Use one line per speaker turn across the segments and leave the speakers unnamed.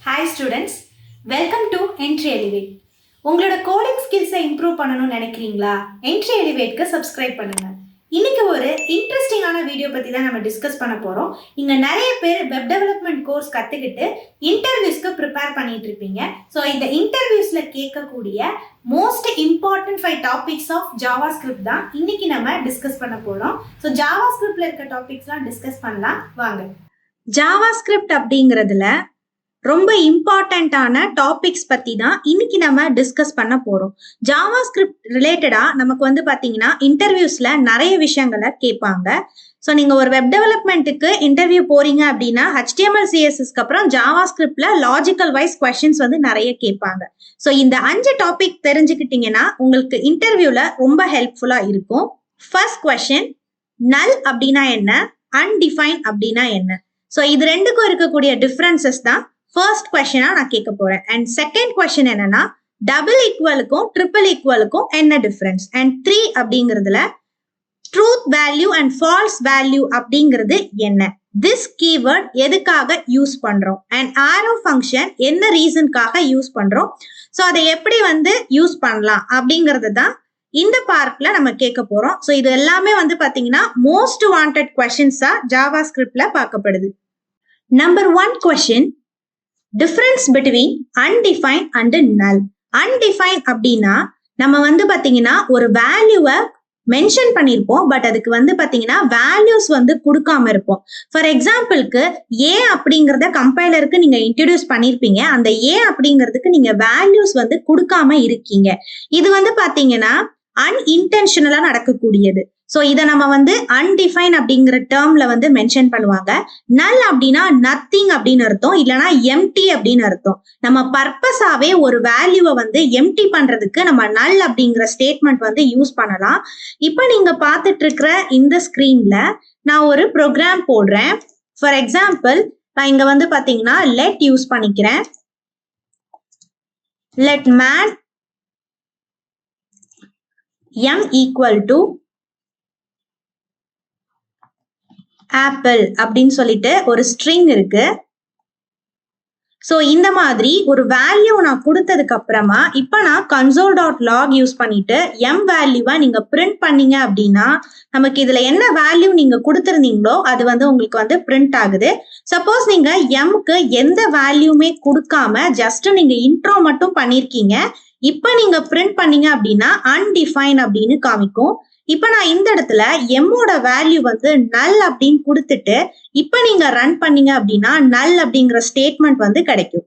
Hi students, welcome to Entri Elevate. உங்களோட coding ஸ்கில்ஸை improve பண்ணணும்னு நினைக்கிறீங்களா? Entri Elevateக்கு சப்ஸ்கிரைப் பண்ணுங்க. இன்னைக்கு ஒரு இன்ட்ரெஸ்டிங்கான வீடியோ பற்றி தான் நம்ம டிஸ்கஸ் பண்ண போகிறோம். இங்கே நிறைய பேர் வெப் டெவலப்மெண்ட் கோர்ஸ் கற்றுக்கிட்டு இன்டர்வியூஸ்க்கு ப்ரிப்பேர் பண்ணிட்டு இருப்பீங்க. ஸோ இந்த இன்டர்வியூஸில் கேட்கக்கூடிய most important 5 topics of JavaScript தான் இன்னைக்கு நம்ம டிஸ்கஸ் பண்ண போகிறோம். ஸோ JavaScriptல இருக்க டாபிக்ஸ்லாம் டிஸ்கஸ் பண்ணலாம் வாங்க. JavaScript அப்படிங்கிறதுல ரொம்ப இம்பார்ட்டண்ட்டான டாபிக்ஸ் பற்றி தான் இன்னைக்கு நம்ம டிஸ்கஸ் பண்ண போகிறோம். JavaScript ரிலேட்டடாக நமக்கு பார்த்தீங்கன்னா இன்டர்வியூஸில் நிறைய விஷயங்களை கேட்பாங்க. ஸோ நீங்கள் ஒரு வெப் டெவலப்மெண்ட்டுக்கு இன்டர்வியூ போகிறீங்க அப்படின்னா HTML CSSக்கு அப்புறம் JavaScriptல லாஜிக்கல் வைஸ் கொஸ்டின்ஸ் நிறைய கேட்பாங்க. ஸோ இந்த 5 டாபிக் தெரிஞ்சுக்கிட்டீங்கன்னா உங்களுக்கு இன்டர்வியூவில் ரொம்ப ஹெல்ப்ஃபுல்லாக இருக்கும். ஃபர்ஸ்ட் கொஸ்டின், நல் அப்படின்னா என்ன, அன்டிஃபைன் அப்படின்னா என்ன? ஸோ இது ரெண்டுக்கும் இருக்கக்கூடிய டிஃப்ரென்சஸ் தான் ஃபர்ஸ்ட் கொஸ்டினா நான் கேட்க போறேன். அண்ட் செகண்ட் கொஸ்டின் என்னன்னா, டபுள் ஈக்குவலுக்கும் ட்ரிபிள் ஈக்குவலுக்கும் என்ன டிஃபரன்ஸ்? அண்ட் 3 அப்படிங்கிறதுல truth value and false value அப்படிங்கிறது என்ன? திஸ் கீவேர்ட் எதுக்காக யூஸ் பண்றோம்? அண்ட் ஆரோ ஃபங்க்ஷன் என்ன ரீசனுக்காக யூஸ் பண்றோம்? ஸோ அதை எப்படி யூஸ் பண்ணலாம் அப்படிங்கிறது தான் இந்த பார்ட்ல நம்ம கேட்க போறோம். ஸோ இது எல்லாமே பாத்தீங்கன்னா மோஸ்ட் வாண்டட் கொஸ்டின்ஸா JavaScriptல பார்க்கப்படுது. Number 1 question, difference between undefine and நல். அன்டிஃபைன் அப்படின்னா நம்ம பாத்தீங்கன்னா ஒரு வேல்யூவை மென்ஷன் பண்ணியிருப்போம், பட் அதுக்கு பாத்தீங்கன்னா வேல்யூஸ் கொடுக்காம இருப்போம். ஃபார் எக்ஸாம்பிளுக்கு ஏ அப்படிங்கிறத கம்பைலருக்கு நீங்க இன்ட்ரடியூஸ் பண்ணிருப்பீங்க, அந்த ஏ அப்படிங்கிறதுக்கு நீங்க வேல்யூஸ் கொடுக்காம இருக்கீங்க. இது பாத்தீங்கன்னா அன்இன்டென்ஷனலா நடக்கக்கூடியது. ஸோ இதை நம்ம அன்டிஃபைன் அப்படிங்கிற டேர்ம்ல மென்ஷன் பண்ணுவாங்க. நல் அப்படின்னா நத்திங் அப்படின்னு அர்த்தம், இல்லைன்னா எம்டி அப்படின்னு அர்த்தம். நம்ம பர்பஸாவே ஒரு வேல்யூவை எம்டி பண்றதுக்கு நம்ம நல் அப்படிங்கிற ஸ்டேட்மெண்ட் யூஸ் பண்ணலாம். இப்போ நீங்க பார்த்துட்டு இருக்கிற இந்த ஸ்கிரீன்ல நான் ஒரு ப்ரோக்ராம் போடுறேன். ஃபார் எக்ஸாம்பிள் நான் இங்க பாத்தீங்கன்னா லெட் யூஸ் பண்ணிக்கிறேன். Let man m equal to apple அப்படின்னு சொல்லிட்டு ஒரு ஸ்ட்ரிங் இருக்கு. ஸோ இந்த மாதிரி ஒரு வேல்யூ நான் கொடுத்ததுக்கு அப்புறமா இப்போ நான் console.log யூஸ் பண்ணிட்டு m வேல்யூவை நீங்க பிரிண்ட் பண்ணீங்க அப்படின்னா நமக்கு இதுல என்ன வேல்யூ நீங்க கொடுத்துருந்தீங்களோ அது உங்களுக்கு பிரிண்ட் ஆகுது. சப்போஸ் நீங்க mக்கு எந்த வேல்யூமே கொடுக்காம ஜஸ்ட் நீங்க இன்ட்ரோ மட்டும் பண்ணிருக்கீங்க, இப்ப நீங்க பிரிண்ட் பண்ணீங்க அப்படின்னா அன்டிஃபைன் அப்படின்னு காமிக்கும். இப்ப நான் இந்த இடத்துல எம்மோட வேல்யூ நல் அப்படின்னு கொடுத்துட்டு இப்ப நீங்க ரன் பண்ணீங்க அப்படின்னா நல் அப்படிங்கிற ஸ்டேட்மெண்ட் கிடைக்கும்.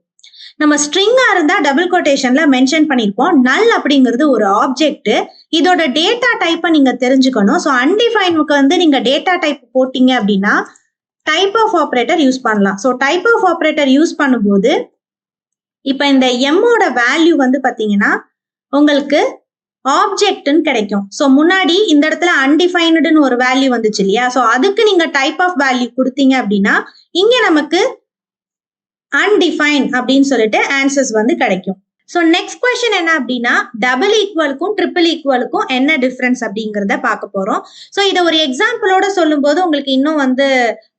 நம்ம ஸ்ட்ரிங்கா இருந்தா டபுள் கோட்டேஷன்ல மென்ஷன் பண்ணிருப்போம். நல் அப்படிங்கிறது ஒரு ஆப்ஜெக்ட், இதோட டேட்டா டைப்பை நீங்க தெரிஞ்சுக்கணும். ஸோ அன்டிஃபைனுக்கு நீங்க டேட்டா டைப் போட்டீங்க அப்படின்னா டைப் ஆஃப் ஆப்ரேட்டர் யூஸ் பண்ணலாம். So type of operator use பண்ணும்போது இப்ப இந்த எம்மோட வேல்யூ பாத்தீங்கன்னா உங்களுக்கு ஆப்ஜெக்ட்னு கிடைக்கும். ஸோ முன்னாடி இந்த இடத்துல அன்டிஃபைன்டுன்னு ஒரு வேல்யூ வந்துச்சு இல்லையா? ஸோ அதுக்கு நீங்க டைப் ஆஃப் வேல்யூ கொடுத்தீங்க அப்படின்னா இங்க நமக்கு அன்டிஃபைன் அப்படின்னு சொல்லிட்டு ஆன்சர்ஸ் கிடைக்கும். ஸோ நெக்ஸ்ட் கொஸ்டின் என்ன அப்படின்னா, டபுள் ஈக்குவலுக்கும் ட்ரிபிள் ஈக்குவலுக்கும் என்ன டிஃபரன்ஸ் அப்படிங்கிறத பார்க்க போறோம். ஸோ இதை ஒரு எக்ஸாம்பிளோட சொல்லும் போது உங்களுக்கு இன்னும்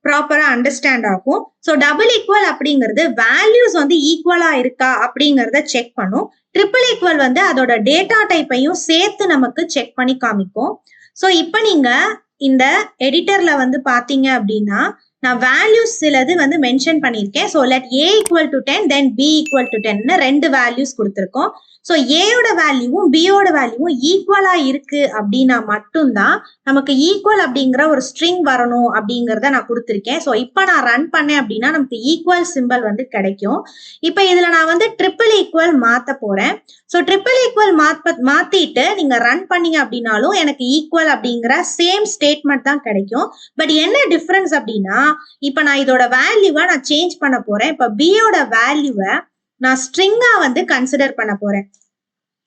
ப்ராப்பரா அண்டர்ஸ்டாண்ட் ஆகும். ஸோ டபுள் ஈக்குவல் அப்படிங்கிறது வேல்யூஸ் ஈக்குவலா இருக்கா அப்படிங்கிறத செக் பண்ணும். ட்ரிபிள் ஈக்குவல் அதோட டேட்டா டைப்பையும் சேர்த்து நமக்கு செக் பண்ணி காமிக்கும். ஸோ இப்போ நீங்க இந்த எடிட்டர்ல பாத்தீங்க அப்படின்னா நான் வேல்யூஸ் சிலது மென்ஷன் பண்ணியிருக்கேன். So let a equal to 10 then b equal to 10 ரெண்டு வேல்யூஸ் கொடுத்துருக்கோம். ஸோ ஏயோட வேல்யூவும் பியோட வேல்யூவும் ஈக்குவலா இருக்கு அப்படின்னா மட்டும்தான் நமக்கு ஈக்குவல் அப்படிங்கிற ஒரு ஸ்ட்ரிங் வரணும் அப்படிங்கிறத நான் கொடுத்துருக்கேன். ஸோ இப்போ நான் ரன் பண்ணேன் அப்படின்னா நமக்கு ஈக்குவல் சிம்பிள் கிடைக்கும். இப்போ இதுல நான் ட்ரிபிள் ஈக்குவல் மாத்த போறேன். ஸோ ட்ரிபிள் ஈக்குவல் மாத்திட்டு நீங்க ரன் பண்ணீங்க அப்படின்னாலும் எனக்கு ஈக்குவல் அப்படிங்கிற சேம் ஸ்டேட்மெண்ட் தான் கிடைக்கும். பட் என்ன டிஃபரன்ஸ் அப்படின்னா இப்ப நான் இதோட வேல்யூவை நான் சேஞ்ச் பண்ண போறேன். இப்ப பியோட வேல்யூவை நான் ஸ்ட்ரிங்கா கன்சிடர் பண்ண போறேன்.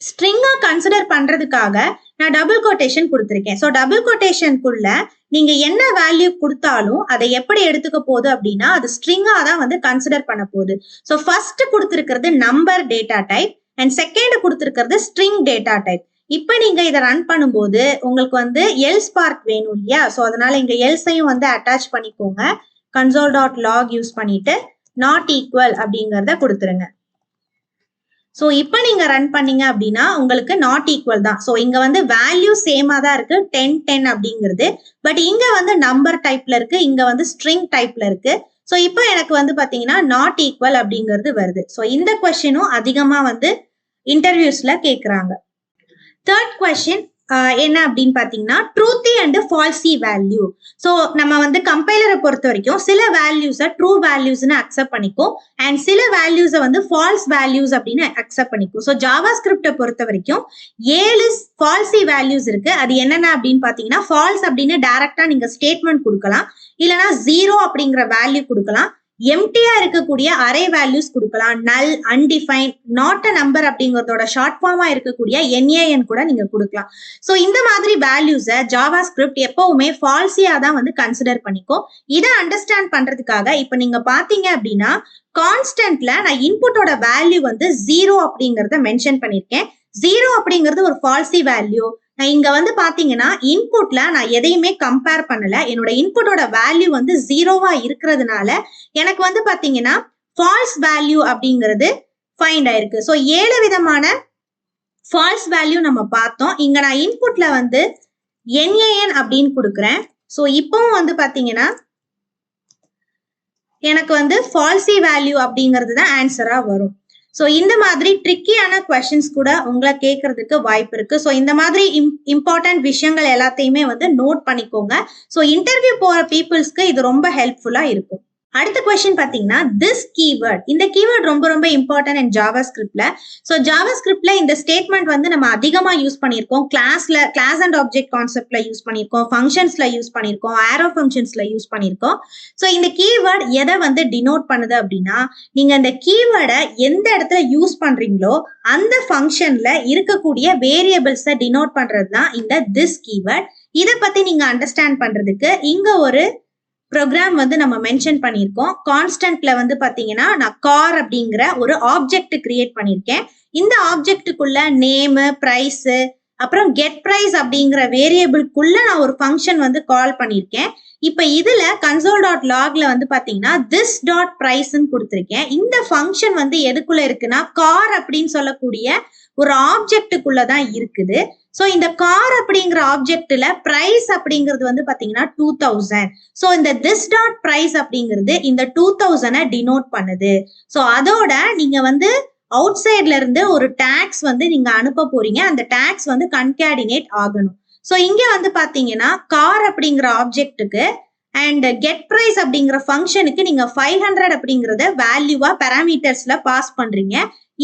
ஸ்ட்ரிங்கா கன்சிடர் பண்றதுக்காக நான் டபுள் கோட்டேஷன் கொடுத்துருக்கேன். ஸோ டபுள் கோட்டேஷனுக்குள்ள நீங்க என்ன வேல்யூ கொடுத்தாலும் அதை எப்படி எடுத்துக்க போகுது அப்படின்னா அது ஸ்ட்ரிங்கா தான் கன்சிடர் பண்ண போகுது. ஸோ ஃபர்ஸ்ட் கொடுத்துருக்கிறது number data type and second கொடுத்துருக்கிறது ஸ்ட்ரிங் டேட்டா டைப். இப்ப நீங்க இதை ரன் பண்ணும்போது உங்களுக்கு எல்ஸ் பார்ட் வேணும் இல்லையா? ஸோ அதனால இங்க எல்ஸையும் அட்டாச் பண்ணிக்கோங்க. console.log யூஸ் பண்ணிட்டு நாட் ஈக்குவல் அப்படிங்கறத கொடுத்துருங்க. ஸோ இப்போ நீங்க ரன் பண்ணீங்க அப்படின்னா உங்களுக்கு நாட் ஈக்குவல் தான். ஸோ இங்க வந்து வேல்யூ சேமா தான் இருக்கு 10 10 அப்படிங்கிறது. பட் இங்க வந்து நம்பர் டைப்ல இருக்கு, இங்க வந்து ஸ்ட்ரிங் டைப்ல இருக்கு. ஸோ இப்போ எனக்கு வந்து பாத்தீங்கன்னா நாட் ஈக்குவல் அப்படிங்கிறது வருது. ஸோ இந்த கொஸ்டினும் அதிகமா வந்து இன்டர்வியூஸ்ல கேக்குறாங்க. தேர்ட் கொஸ்டின் என்ன அப்படின்னு பாத்தீங்கன்னா ட்ரூத்தி அண்ட் ஃபால்சி வேல்யூ. ஸோ நம்ம வந்து கம்பைலரை பொறுத்த வரைக்கும் சில வேல்யூஸை ட்ரூ வேல்யூஸ்னு அக்செப்ட் பண்ணிக்கும் அண்ட் சில வேல்யூஸை வந்து ஃபால்ஸ் வேல்யூஸ் அப்படின்னு அக்செப்ட் பண்ணிக்கும். ஸோ ஜாவா ஸ்கிரிப்டை பொறுத்த வரைக்கும் 7 ஃபால்சி வேல்யூஸ் இருக்கு. அது என்னென்ன அப்படின்னு பாத்தீங்கன்னா ஃபால்ஸ் அப்படின்னு டைரக்டா நீங்க ஸ்டேட்மெண்ட் கொடுக்கலாம், இல்லைன்னா 0 அப்படிங்கிற வேல்யூ கொடுக்கலாம், எம்டியா இருக்கக்கூடிய அரே வேல்யூஸ் கொடுக்கலாம், null, undefined, not a number அப்படிங்கறதோட ஷார்ட் ஃபார்மா இருக்கக்கூடிய NaN கூட நீங்க கொடுக்கலாம். ஸோ இந்த மாதிரி வேல்யூஸை ஜாவா ஸ்கிரிப்ட் எப்பவுமே ஃபால்சியா தான் வந்து கன்சிடர் பண்ணிக்கும். இதை அண்டர்ஸ்டாண்ட் பண்றதுக்காக இப்ப நீங்க பாத்தீங்க அப்படின்னா கான்ஸ்டன்ட்ல நான் இன்புட்டோட வேல்யூ வந்து 0 அப்படிங்கறத மென்ஷன் பண்ணிருக்கேன். 0 அப்படிங்கிறது ஒரு ஃபால்சி வேல்யூ. நான் இங்க வந்து பாத்தீங்கன்னா இன்புட்ல நான் எதையுமே கம்பேர் பண்ணல, என்னோட இன்புட்டோட வேல்யூ வந்து 0வா இருக்கிறதுனால எனக்கு வந்து பாத்தீங்கன்னா ஃபால்ஸ் வேல்யூ அப்படிங்கிறது ஃபைண்ட் ஆயிருக்கு. ஸோ 7 விதமான ஃபால்ஸ் வேல்யூ நம்ம பார்த்தோம். இங்க நான் இன்புட்ல வந்து NaN அப்படின்னு கொடுக்குறேன். ஸோ இப்பவும் வந்து பாத்தீங்கன்னா எனக்கு வந்து ஃபால்சி வேல்யூ அப்படிங்கிறது தான் ஆன்சரா வரும். ஸோ இந்த மாதிரி ட்ரிக்கியான கொஸ்டின்ஸ் கூட உங்களை கேட்கறதுக்கு வாய்ப்பு இருக்கு. ஸோ இந்த மாதிரி இம்பார்ட்டன்ட் விஷயங்கள் எல்லாத்தையுமே வந்து நோட் பண்ணிக்கோங்க. ஸோ இன்டர்வியூ போற பீப்புள்ஸ்க்கு இது ரொம்ப ஹெல்ப்ஃபுல்லா இருக்கும். அடுத்த கொஸ்டின் பாத்தீங்கன்னா திஸ் கீவேர்ட். இந்த கீவேர்ட் ரொம்ப ரொம்ப இம்பார்ட்டன்ட் இன் ஜாவா ஸ்கிரிப்ட்ல. ஸோ ஜாவா ஸ்கிரிப்ட்ல இந்த ஸ்டேட்மெண்ட் வந்து நம்ம அதிகமா யூஸ் பண்ணியிருக்கோம். கிளாஸ் அண்ட் ஆப்ஜெக்ட் கான்செப்ட்ல யூஸ் பண்ணியிருக்கோம், ஃபங்க்ஷன்ஸ்ல யூஸ் பண்ணியிருக்கோம், ஆரோ ஃபங்க்ஷன்ஸ்ல யூஸ் பண்ணியிருக்கோம். ஸோ இந்த கீவேர்ட் எதை வந்து டினோட் பண்ணுது அப்படின்னா நீங்க இந்த கீவேர்டை எந்த இடத்துல யூஸ் பண்றீங்களோ அந்த ஃபங்க்ஷன்ல இருக்கக்கூடிய வேரியபிள்ஸை டினோட் பண்றது தான் இந்த திஸ் கீவேர்ட். இதை பத்தி நீங்க அண்டர்ஸ்டாண்ட் பண்றதுக்கு இங்க ஒரு ப்ரோக்ராம் வந்து நம்ம மென்ஷன் பண்ணியிருக்கோம். கான்ஸ்டன்ட்ல வந்து பாத்தீங்கன்னா நான் கார் அப்படிங்கிற ஒரு ஆப்ஜெக்ட் கிரியேட் பண்ணியிருக்கேன். இந்த ஆப்ஜெக்டுக்குள்ள நேமு, பிரைஸ், அப்புறம் கெட் பிரைஸ் அப்படிங்கிற வேரியபிள்குள்ள நான் ஒரு ஃபங்க்ஷன் வந்து கால் பண்ணியிருக்கேன். இப்ப இதுல console.logல வந்து பாத்தீங்கன்னா this dot priceன்னு கொடுத்திருக்கேன். இந்த ஃபங்க்ஷன் வந்து எதுக்குள்ள இருக்குன்னா கார் அப்படின்னு சொல்லக்கூடிய ஒரு ஆப்ஜெக்டுக்குள்ளதான் இருக்குது. சோ இந்த கார் அப்படிங்கிற ஆப்ஜெக்ட்ல பிரைஸ் அப்படிங்கிறது வந்து பாத்தீங்கன்னா 2000. சோ இந்த this dot price அப்படிங்கிறது இந்த 2000 டினோட் பண்ணுது. சோ அதோட நீங்க வந்து அவுட் சைட்ல இருந்து ஒரு டாக்ஸ் வந்து நீங்க அனுப்ப போறீங்க. அந்த டாக்ஸ் வந்து கன்கேடினேட் ஆகணும். சோ இங்க வந்து பாத்தீங்கன்னா கார் அப்படிங்கிற ஆப்ஜெக்ட்டுக்கு அண்ட் கெட் பிரைஸ் அப்படிங்கிற ஃபங்க்ஷனுக்கு நீங்க 500 அப்படிங்கறத வேல்யூவா பாராமீட்டர்ஸ்ல பாஸ் பண்றீங்க.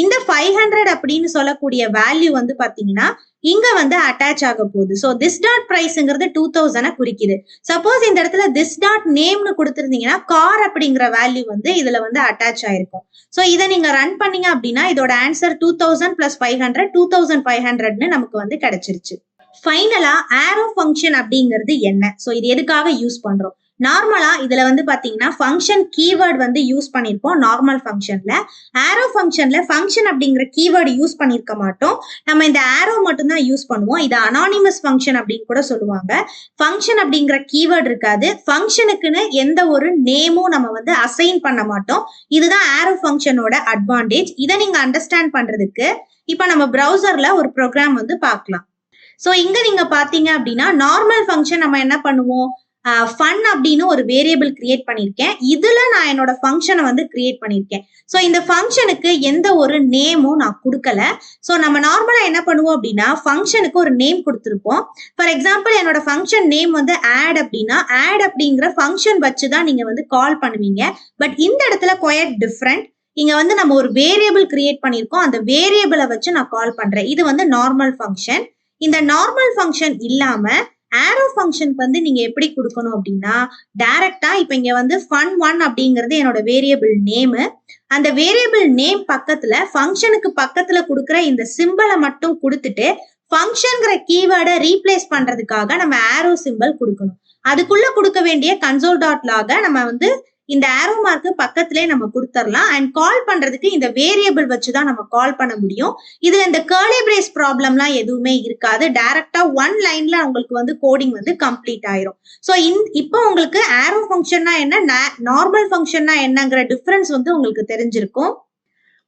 இந்த 500 அப்படின்னு சொல்லக்கூடிய வேல்யூ வந்து பாத்தீங்கன்னா இங்க வந்து அட்டாச் ஆக போகுது. சோ திஸ் டாட் பிரைஸ்ங்கிறது 2000 குறிக்குது. சப்போஸ் இந்த இடத்துல திஸ் டாட் நேம்னு கொடுத்திருந்தீங்கன்னா கார் அப்படிங்கிற வேல்யூ வந்து இதுல வந்து அட்டாச் ஆயிருக்கும். சோ இதை நீங்க ரன் பண்ணீங்க அப்படின்னா இதோட ஆன்சர் 2000 பிளஸ் 500 2500ன்னு நமக்கு வந்து கிடைச்சிருச்சு. ஃபைனலா ஆரோ ஃபங்க்ஷன் அப்படிங்கிறது என்ன? சோ இது எதுக்காக யூஸ் பண்றோம்? நார்மலா இதுல வந்து பாத்தீங்கன்னா ஃபங்க்ஷன் கீவேர்ட் வந்து யூஸ் பண்ணிருப்போம். நார்மல் ஃபங்க்ஷன்ல ஆரோ ஃபங்க்ஷன்ல ஃபங்க்ஷன் அப்படிங்கிற கீவேர்டு யூஸ் பண்ணிருக்க மாட்டோம். நம்ம இந்த ஆரோ மட்டும் தான் யூஸ் பண்ணுவோம். இது அனானிமஸ் ஃபங்க்ஷன் அப்படின்னு கூட சொல்லுவாங்க. ஃபங்க்ஷன் அப்படிங்கிற கீவேர்டு இருக்காது. ஃபங்க்ஷனுக்குன்னு எந்த ஒரு நேமும் நம்ம வந்து அசைன் பண்ண மாட்டோம். இதுதான் ஆரோ ஃபங்க்ஷனோட அட்வான்டேஜ். இதை நீங்க அண்டர்ஸ்டாண்ட் பண்றதுக்கு இப்ப நம்ம ப்ரௌசர்ல ஒரு ப்ரோக்ராம் வந்து பார்க்கலாம். சோ இங்க நீங்க பாத்தீங்க அப்படின்னா நார்மல் ஃபங்க்ஷன் நம்ம என்ன பண்ணுவோம், ஃபன் அப்படின்னு ஒரு வேரியபிள் கிரியேட் பண்ணிருக்கேன். இதுல நான் என்னோட ஃபங்க்ஷனை வந்து கிரியேட் பண்ணிருக்கேன். சோ இந்த ஃபங்க்ஷனுக்கு எந்த ஒரு நேமும் நான் கொடுக்கல. சோ நம்ம நார்மலா என்ன பண்ணுவோம் அப்படின்னா ஃபங்க்ஷனுக்கு ஒரு நேம் கொடுத்துருப்போம். ஃபார் எக்ஸாம்பிள் என்னோட ஃபங்க்ஷன் நேம் வந்து ஆட் அப்படின்னா ஆட் அப்படிங்கிற ஃபங்க்ஷன் வச்சுதான் நீங்க வந்து கால் பண்ணுவீங்க. பட் இந்த இடத்துல குவைட் டிஃப்ரெண்ட். இங்க வந்து நம்ம ஒரு வேரியபிள் கிரியேட் பண்ணிருக்கோம். அந்த வேரியபிளை வச்சு நான் கால் பண்றேன். இது வந்து நார்மல் ஃபங்க்ஷன். இந்த நார்மல் ஃபங்க்ஷன் இல்லாம ஆரோ ஃபங்க்ஷனுக்கு வந்து நீங்க எப்படி கொடுக்கணும் அப்படின்னா டைரக்டா இப்ப இங்க வந்து fun1 அப்படிங்கிறது என்னோட வேரியபிள் நேமு. அந்த வேரியபிள் நேம் பக்கத்துல ஃபங்க்ஷனுக்கு பக்கத்துல கொடுக்குற இந்த சிம்பிளை மட்டும் கொடுத்துட்டு ஃபங்க்ஷன்ங்கிற கீவேர்டை ரீப்ளேஸ் பண்றதுக்காக நம்ம ஆரோ சிம்பிள் கொடுக்கணும். அதுக்குள்ள கொடுக்க வேண்டிய console.log நம்ம வந்து இந்த ஆரோ மார்க் பக்கத்திலே நம்ம கொடுத்துடலாம். அண்ட் கால் பண்றதுக்கு இந்த வேரியபிள் வச்சு தான் நம்ம கால் பண்ண முடியும். இதுல இந்த கர்லி பிரேஸ் ப்ராப்ளம்லாம் எதுவுமே இருக்காது. டைரக்டா ஒன் லைன்ல உங்களுக்கு வந்து கோடிங் வந்து கம்ப்ளீட் ஆயிரும். ஸோ இப்போ உங்களுக்கு ஆரோ ஃபங்க்ஷன்னா என்ன, நார்மல் ஃபங்க்ஷன்னா என்னங்கிற டிஃபரன்ஸ் வந்து உங்களுக்கு தெரிஞ்சிருக்கும்.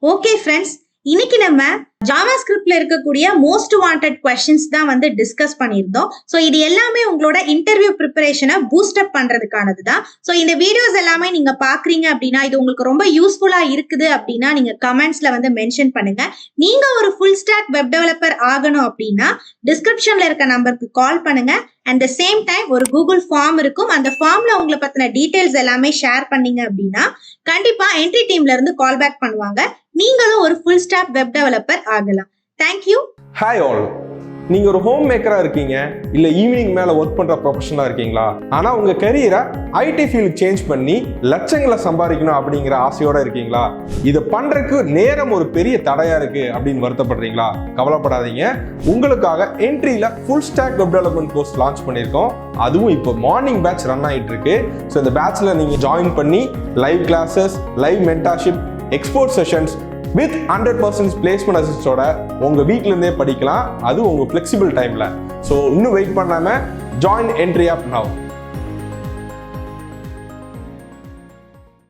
ஓகே ஃப்ரெண்ட்ஸ், இன்னைக்கு நம்ம ஜாவாஸ்கிரிப்ட்ல இருக்கக்கூடிய மோஸ்ட் வாண்டட் கொஸ்டின்ஸ் தான் வந்து டிஸ்கஸ் பண்ணியிருந்தோம். ஸோ இது எல்லாமே உங்களோட இன்டர்வியூ ப்ரிப்பரேஷனை பூஸ்ட் அப் பண்றதுக்கானது தான். ஸோ இந்த வீடியோஸ் எல்லாமே நீங்க பாக்குறீங்க அப்படின்னா இது உங்களுக்கு ரொம்ப யூஸ்ஃபுல்லா இருக்குது அப்படின்னா நீங்க கமெண்ட்ஸ்ல வந்து மென்ஷன் பண்ணுங்க. நீங்க ஒரு ஃபுல் ஸ்டாக் வெப் டெவலப்பர் ஆகணும் அப்படின்னா டிஸ்கிரிப்ஷன்ல இருக்க நம்பருக்கு கால் பண்ணுங்க. அட் த சேம் டைம் ஒரு கூகுள் ஃபார்ம் இருக்கும். அந்த ஃபார்ம்ல உங்களை பத்தின டீடைல்ஸ் எல்லாமே ஷேர் பண்ணீங்க அப்படின்னா கண்டிப்பா என்ட்ரி டீம்ல இருந்து கால் பேக் பண்ணுவாங்க. நீங்களும் ஒரு ஃபுல் ஸ்டாக் வெப் டெவலப்பர் ஆகலாம். தேங்க்யூ.
ஹாய் ஆல், நீங்க ஒரு ஹோம் மேக்கரா இருக்கீங்க, இல்ல ஈவினிங் மேல ஒர்க் பண்ற ப்ரொஃபஷனலா இருக்கீங்களா? ஆனா உங்க கரியரை ஐடி ஃபீல்டு சேஞ்ச் பண்ணி லட்சங்களை சம்பாதிக்கணும் அப்படிங்கிற ஆசையோட இருக்கீங்களா? இதை பண்றதுக்கு நேரம் ஒரு பெரிய தடையா இருக்கு அப்படின்னு வருத்தப்படுறீங்களா? கவலைப்படாதீங்க, உங்களுக்காக என்ட்ரியில full stack web development course launch பண்ணியிருக்கோம். அதுவும் இப்போ மார்னிங் பேட்ச் ரன் ஆகிட்டு இருக்கு. ஸோ இந்த பேட்ச்ல நீங்க ஜாயின் பண்ணி live classes, live mentorship, expert sessions with 100% placement அசிஸ்டோட உங்க வீட்ல இருந்தே படிக்கலாம். அது உங்க ஃபிளெக்சிபிள் டைம்ல. ஸோ இன்னும் வெயிட் பண்ணாம ஜாயின் என்ட்ரி ஆப் நவ்.